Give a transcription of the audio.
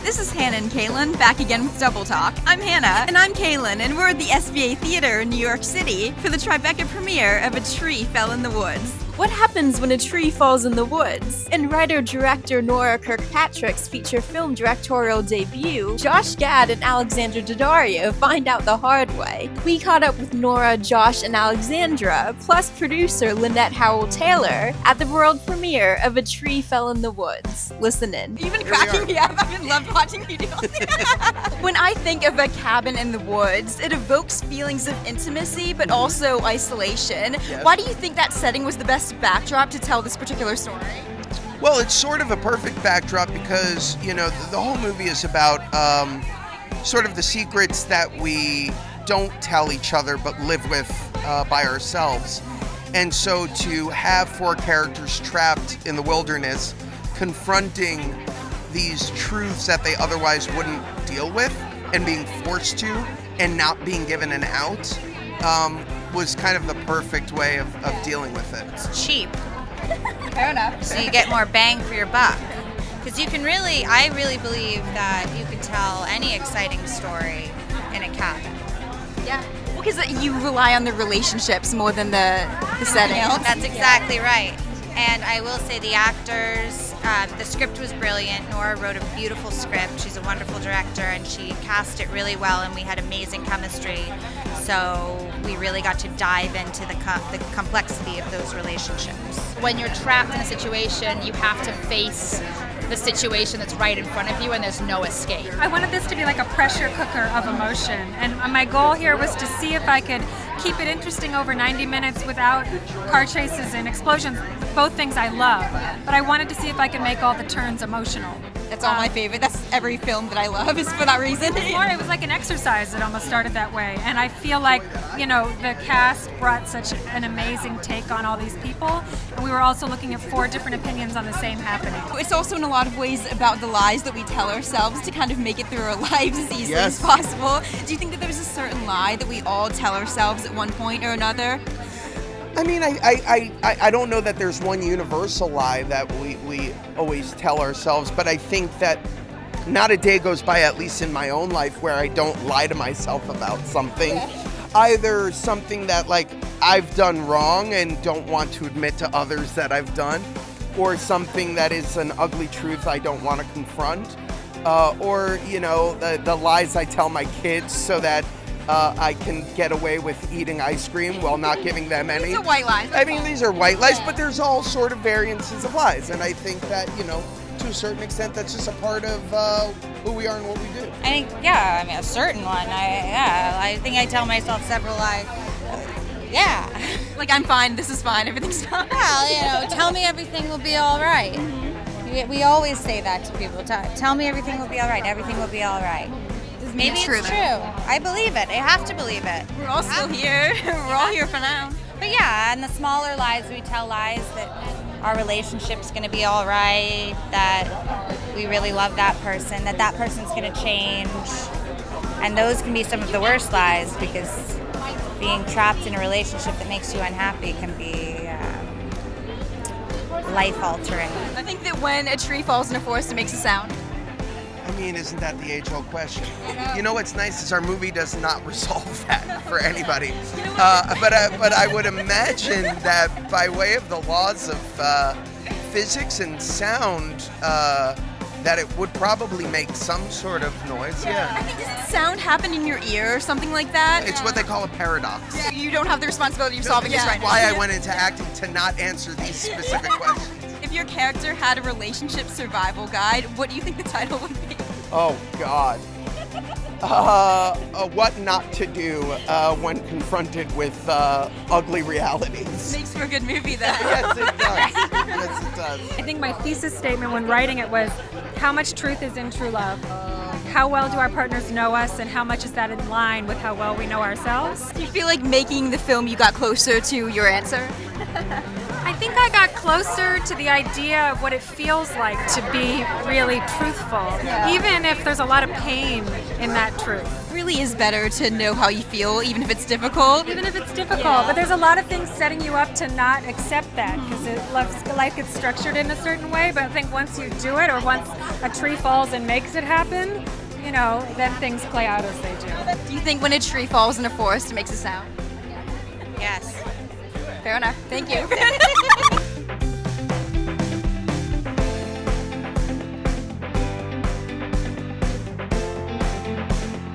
This is Hannah and Cailin, back again with Double Talk. I'm Hannah. And I'm Cailin, and we're at the SVA Theater in New York City for the Tribeca premiere of A Tree Fell in the Woods. What happens when a tree falls in the woods? In writer-director Nora Kirkpatrick's feature film directorial debut, Josh Gad and Alexandra Daddario find out the hard way. We caught up with Nora, Josh, and Alexandra, plus producer Lynette Howell Taylor, at the world premiere of A Tree Fell in the Woods. Listen in. You've been cracking me up. I've been loved watching you do it. When I think of a cabin in the woods, it evokes feelings of intimacy, but also isolation. Yes. Why do you think that setting was the best backdrop to tell this particular story? Well, it's sort of a perfect backdrop because, you know, the whole movie is about sort of the secrets that we don't tell each other but live with by ourselves. And so to have four characters trapped in the wilderness confronting these truths that they otherwise wouldn't deal with and being forced to and not being given an out was kind of the perfect way of dealing with it. It's cheap, Fair enough. so you get more bang for your buck. Because I really believe that you could tell any exciting story in a cabin. Yeah. Well, because you rely on the relationships more than the setting. That's exactly right. And I will say the actors, the script was brilliant. Nora wrote a beautiful script. She's a wonderful director, and she cast it really well, and we had amazing chemistry. So we really got to dive into the complexity of those relationships. When you're trapped in a situation, you have to face the situation that's right in front of you, and there's no escape. I wanted this to be like a pressure cooker of emotion, and my goal here was to see if I could keep it interesting over 90 minutes without car chases and explosions, both things I love, but I wanted to see if I could make all the turns emotional. That's all my favorite. That's every film that I love is for that reason. It was like an exercise. It almost started that way, and I feel like, you know, the cast brought such an amazing take on all these people, and we were also looking at 4 different opinions on the same happening. It's also in a lot of ways about the lies that we tell ourselves to kind of make it through our lives as easily as possible. Do you think that there's a certain lie that we all tell ourselves at one point or another? I mean, I don't know that there's one universal lie that we always tell ourselves, but I think that not a day goes by, at least in my own life, where I don't lie to myself about something. Either something that, like, I've done wrong and don't want to admit to others that I've done, or something that is an ugly truth I don't want to confront, or, you know, the lies I tell my kids so that I can get away with eating ice cream while not giving them any. These are white lies. I mean, these are white lies, but there's all sort of variances of lies. And I think that, you know, to a certain extent, that's just a part of who we are and what we do. I think, a certain one. I think I tell myself several lies. Like, I'm fine, this is fine, everything's fine. Well, you know, tell me everything will be all right. We always say that to people. Tell me everything will be all right. Everything will be all right. Maybe it's true. I believe it. I have to believe it. We're all still here. We're all here for now. But yeah, and the smaller lies, we tell lies that our relationship's going to be all right, that we really love that person, that person's going to change. And those can be some of the worst lies, because being trapped in a relationship that makes you unhappy can be life-altering. I think that when a tree falls in a forest, it makes a sound. I mean, isn't that the age-old question? You know what's nice is our movie does not resolve that for anybody. But I would imagine that by way of the laws of physics and sound, that it would probably make some sort of noise. I think, doesn't sound happen in your ear or something like that? It's what they call a paradox. Yeah, you don't have the responsibility of solving this right now. That's why I went into acting, to not answer these specific questions. If your character had a relationship survival guide, what do you think the title would be? Oh, God. What not to do when confronted with ugly realities. Makes for a good movie, then. Yes, it does. Yes, it does. I think my thesis statement when writing it was, how much truth is in true love? How well do our partners know us, and how much is that in line with how well we know ourselves? Do you feel like making the film you got closer to your answer? I think I got closer to the idea of what it feels like to be really truthful, even if there's a lot of pain in that truth. really is better to know how you feel, even if it's difficult. Even if it's difficult, but there's a lot of things setting you up to not accept that because life gets structured in a certain way. But I think once you do it, or once a tree falls and makes it happen, then things play out as they do. Do you think when a tree falls in a forest, it makes a sound? Yes. Fair enough. Thank you.